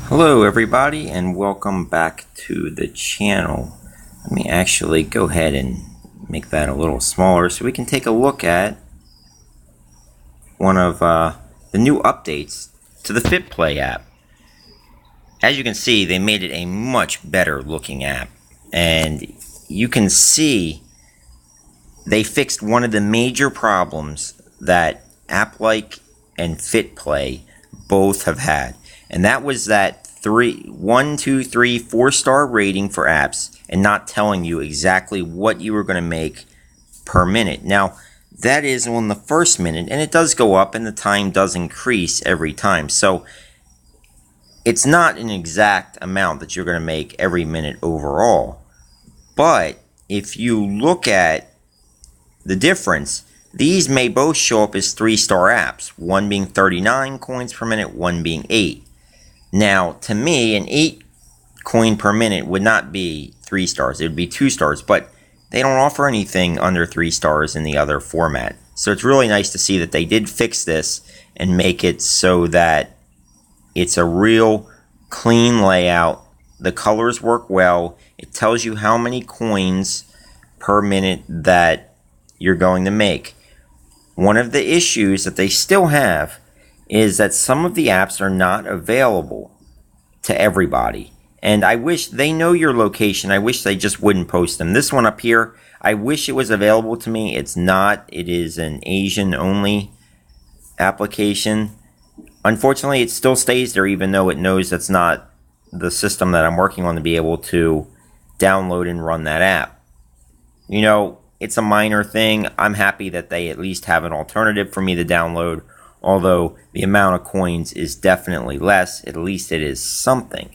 Hello everybody and welcome back to the channel. Let me actually go ahead and make that a little smaller so we can take a look at one of the new updates to the Fitplay app. As you can see, they made it a much better looking app, and you can see they fixed one of the major problems that AppLike and Fitplay both have had, and that was that 1, 2, 3, 4-star rating for apps and not telling you exactly what you were going to make per minute. Now, that is on the first minute, and it does go up and the time does increase every time. So it's not an exact amount that you're going to make every minute overall. But if you look at the difference, these may both show up as 3-star apps, one being 39 coins per minute, one being 8. Now, to me, an 8 coin per minute would not be 3 stars. It would be 2 stars, but they don't offer anything under 3 stars in the other format. So it's really nice to see that they did fix this and make it so that it's a real clean layout. The colors work well. It tells you how many coins per minute that you're going to make. One of the issues that they still have is that some of the apps are not available to everybody. And I wish they know your location. I wish they just wouldn't post them. This one up here, I wish it was available to me. It's not. It is an Asian only application. Unfortunately, it still stays there even though it knows that's not the system that I'm working on to be able to download and run that app. You know, it's a minor thing. I'm happy that they at least have an alternative for me to download. Although the amount of coins is definitely less, at least it is something.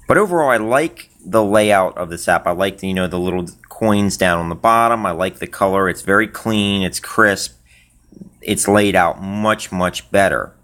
But overall, I like the layout of this app. I like the little coins down on the bottom. I like the color. It's very clean. It's crisp. It's laid out much, much better.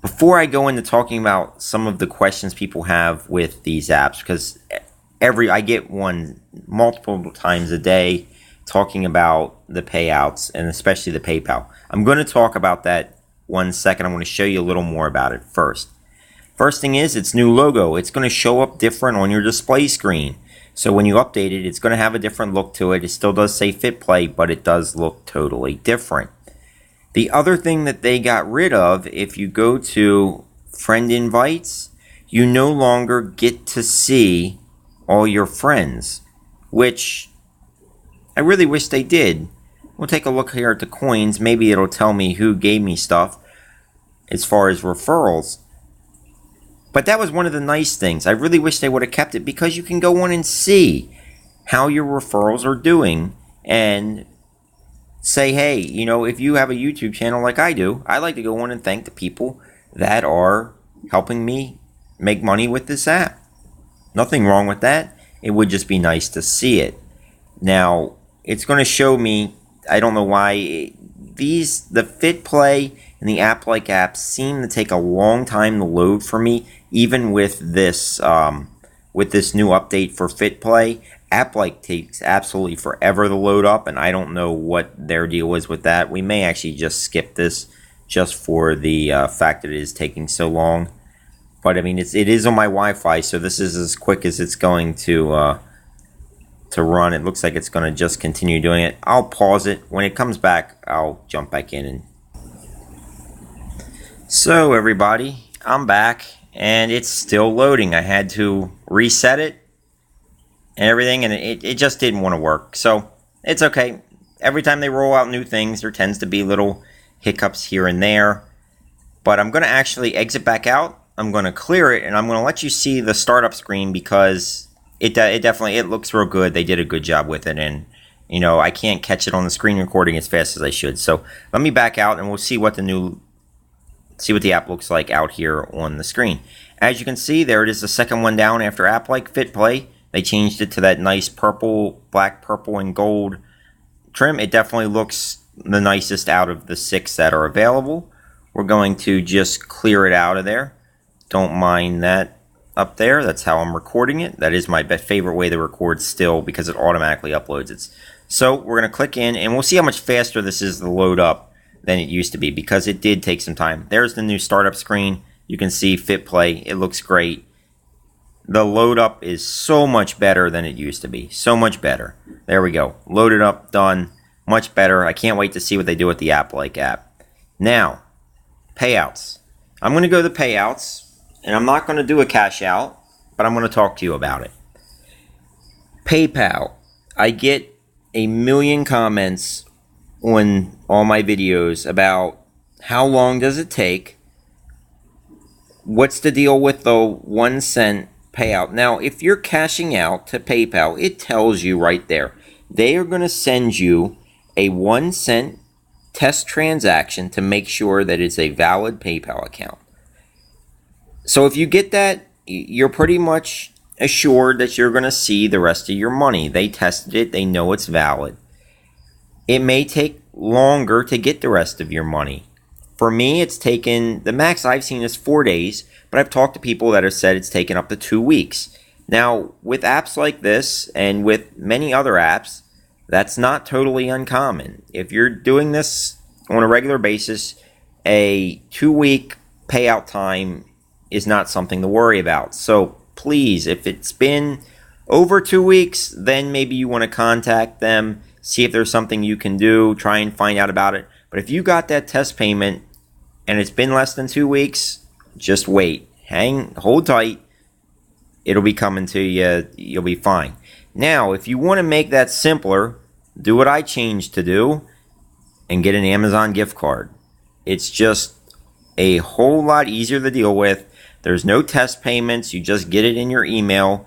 Before I go into talking about some of the questions people have with these apps, because I get one multiple times a day talking about the payouts and especially the PayPal. I'm going to talk about that one second. I'm going to show you a little more about it first. First thing is its new logo. It's going to show up different on your display screen. So when you update it, it's going to have a different look to it. It still does say Fitplay, but it does look totally different. The other thing that they got rid of, if you go to friend invites, you no longer get to see all your friends, which I really wish they did. We'll take a look here at the coins. Maybe it'll tell me who gave me stuff as far as referrals. But that was one of the nice things. I really wish they would have kept it because you can go on and see how your referrals are doing and say, hey, if you have a YouTube channel like I do, I like to go on and thank the people that are helping me make money with this app. Nothing wrong with that. It would just be nice to see it. Now, it's going to show me, I don't know why, the Fitplay and the AppLike apps seem to take a long time to load for me, even with this new update for Fitplay. AppLike takes absolutely forever to load up, and I don't know what their deal is with that. We may actually just skip this just for the fact that it is taking so long. But I mean, it is on my Wi-Fi, so this is as quick as it's going to run. It looks like it's going to just continue doing it. I'll pause it. When it comes back, I'll jump back in. So everybody, I'm back, and it's still loading. I had to reset it and everything, and it just didn't want to work. So it's okay. Every time they roll out new things, there tends to be little hiccups here and there. But I'm going to actually exit back out. I'm going to clear it, and I'm going to let you see the startup screen because it definitely looks real good. They did a good job with it, and I can't catch it on the screen recording as fast as I should. So let me back out, and we'll see what the app looks like out here on the screen. As you can see, there it is, the second one down after AppLike Fitplay. They changed it to that nice black, purple, and gold trim. It definitely looks the nicest out of the 6 that are available. We're going to just clear it out of there. Don't mind that up there. That's how I'm recording it. That is my favorite way to record still because it automatically uploads it. So we're going to click in, and we'll see how much faster this is to load up than it used to be because it did take some time. There's the new startup screen. You can see Fitplay. It looks great. The load up is so much better than it used to be. So much better. There we go. Loaded up, done. Much better. I can't wait to see what they do with the app. Now, payouts. I'm going to go to payouts, and I'm not going to do a cash out, but I'm going to talk to you about it. PayPal. I get a million comments on all my videos about how long does it take, what's the deal with the 1 cent payout. Now, if you're cashing out to PayPal, it tells you right there. They are going to send you a 1 cent test transaction to make sure that it's a valid PayPal account. So if you get that, you're pretty much assured that you're going to see the rest of your money. They tested it. They know it's valid. It may take longer to get the rest of your money. For me, it's taken, the max I've seen is 4 days, but I've talked to people that have said it's taken up to 2 weeks. Now, with apps like this and with many other apps, that's not totally uncommon. If you're doing this on a regular basis, a 2-week payout time is not something to worry about. So please, if it's been over 2 weeks, then maybe you want to contact them, see if there's something you can do, try and find out about it. But if you got that test payment and it's been less than 2 weeks, just wait. Hold tight. It'll be coming to you. You'll be fine. Now, if you want to make that simpler, do what I changed to do and get an Amazon gift card. It's just a whole lot easier to deal with. There's no test payments. You just get it in your email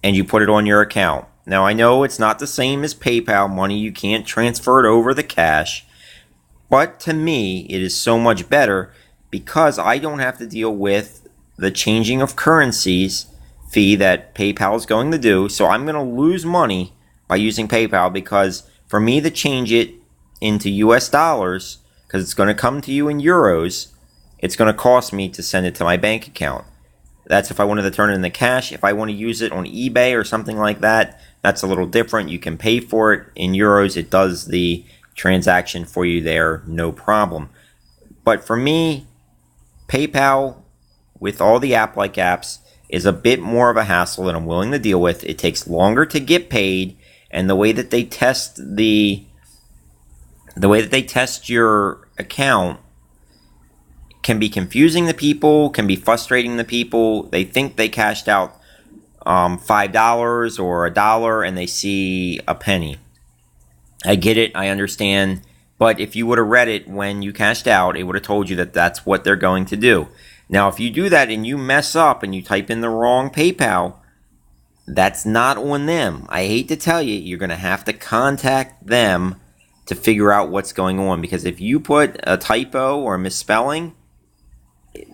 and you put it on your account. Now, I know it's not the same as PayPal money. You can't transfer it over the cash. But to me, it is so much better because I don't have to deal with the changing of currencies fee that PayPal is going to do. So I'm going to lose money by using PayPal because for me to change it into US dollars, because it's going to come to you in euros, it's going to cost me to send it to my bank account. That's if I wanted to turn it into cash. If I want to use it on eBay or something like that, that's a little different. You can pay for it in euros. It does the transaction for you there, no problem. But for me, PayPal, with all the app-like apps, is a bit more of a hassle that I'm willing to deal with. It takes longer to get paid, and the way that they test your account can be confusing to people, can be frustrating to people. They think they cashed out $5 or $1 and they see a penny. I get it, I understand, but if you would have read it when you cashed out, it would have told you that that's what they're going to do. Now, if you do that and you mess up and you type in the wrong PayPal, that's not on them. I hate to tell you, you're going to have to contact them to figure out what's going on, because if you put a typo or a misspelling,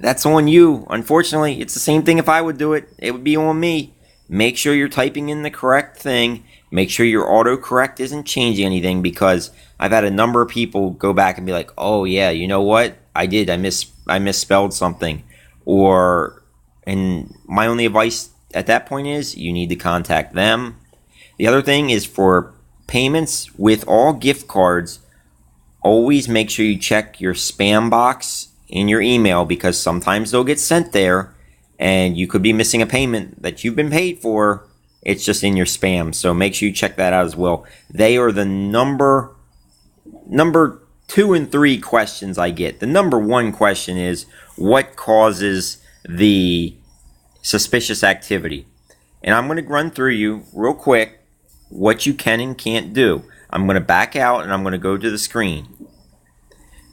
that's on you. Unfortunately, it's the same thing if I would do it. It would be on me. Make sure you're typing in the correct thing. Make sure your autocorrect isn't changing anything, because I've had a number of people go back and be like, oh yeah, you know what? I misspelled something. And my only advice at that point is you need to contact them. The other thing is for payments with all gift cards, always make sure you check your spam box in your email, because sometimes they'll get sent there and you could be missing a payment that you've been paid for. It's just in your spam. So make sure you check that out as well. They are the number 2 and 3 questions I get. The number 1 question is, what causes the suspicious activity? And I'm going to run through you real quick what you can and can't do. I'm going to back out and I'm going to go to the screen.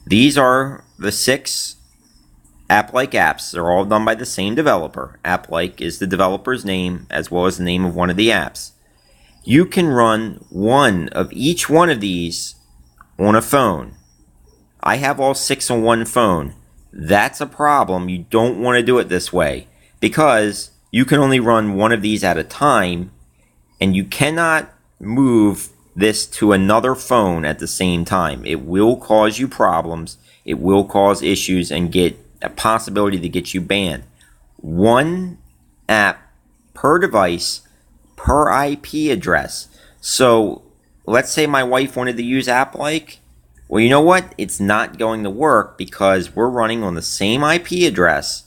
These are the 6 app-like apps. They're all done by the same developer. App-like is the developer's name as well as the name of one of the apps. You can run one of each one of these on a phone. I have all 6 on one phone. That's a problem. You don't want to do it this way, because you can only run one of these at a time, and you cannot move this to another phone at the same time. It will cause you problems. It will cause issues and get a possibility to get you banned. One app per device per IP address. So let's say my wife wanted to use app-like. Well, you know what? It's not going to work because we're running on the same IP address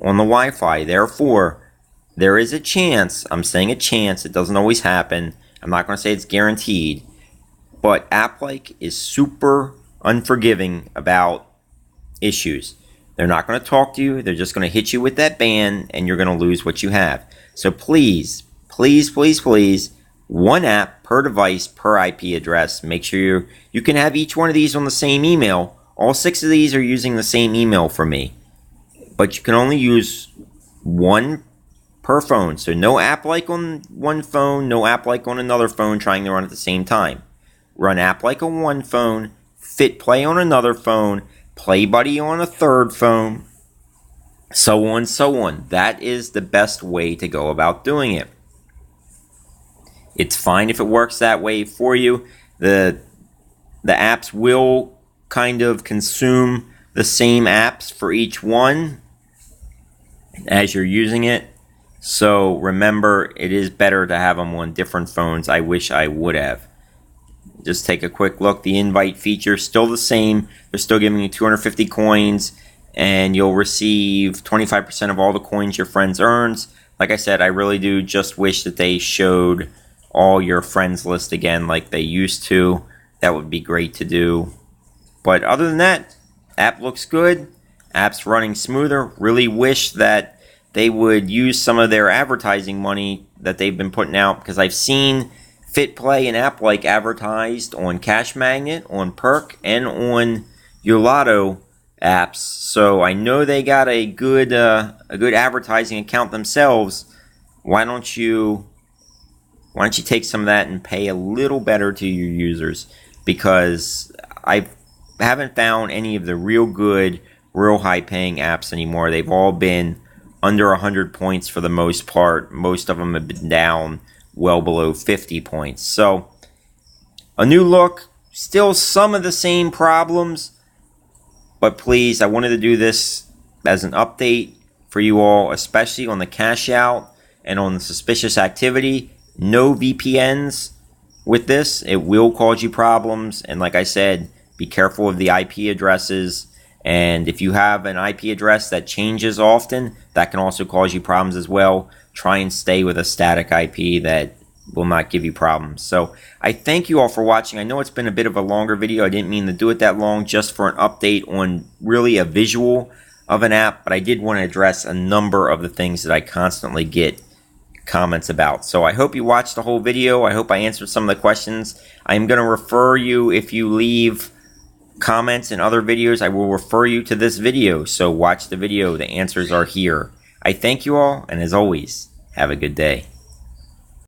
on the Wi-Fi. Therefore, there is a chance, I'm saying a chance, it doesn't always happen. I'm not going to say it's guaranteed, but AppLike is super unforgiving about issues. They're not going to talk to you. They're just going to hit you with that ban, and you're going to lose what you have. So please, please, please, please, one app per device per IP address. Make sure you can have each one of these on the same email. All 6 of these are using the same email for me, but you can only use one per phone. So no AppLike on one phone, no AppLike on another phone trying to run at the same time. Run AppLike on one phone, Fitplay on another phone, PlayBuddy on a third phone, so on, so on. That is the best way to go about doing it. It's fine if it works that way for you. The apps will kind of consume the same apps for each one as you're using it. So remember, it is better to have them on different phones. I wish I would have. Just take a quick look. The invite feature is still the same. They're still giving you 250 coins, and you'll receive 25% of all the coins your friends earns. Like I said, I really do just wish that they showed all your friends list again like they used to. That would be great to do. But other than that, app looks good. App's running smoother. Really wish that they would use some of their advertising money that they've been putting out, because I've seen Fitplay and AppLike advertised on Cash Magnet, on Perk, and on your Lotto apps. So I know they got a good advertising account themselves. Why don't you take some of that and pay a little better to your users? Because I haven't found any of the real good, real high-paying apps anymore. They've all been under 100 points for the most part. Most of them have been down well below 50 points. So a new look, still some of the same problems, but please, I wanted to do this as an update for you all, especially on the cash out and on the suspicious activity. No VPNs with this. It will cause you problems, and like I said, be careful of the IP addresses. And if you have an IP address that changes often, that can also cause you problems as well. Try and stay with a static IP that will not give you problems. So I thank you all for watching. I know it's been a bit of a longer video. I didn't mean to do it that long, just for an update on really a visual of an app, but I did want to address a number of the things that I constantly get comments about. So I hope you watched the whole video. I hope I answered some of the questions. I'm going to refer you, if you leave comments in other videos, I will refer you to this video. So watch the video. The answers are here. I thank you all, and as always, have a good day.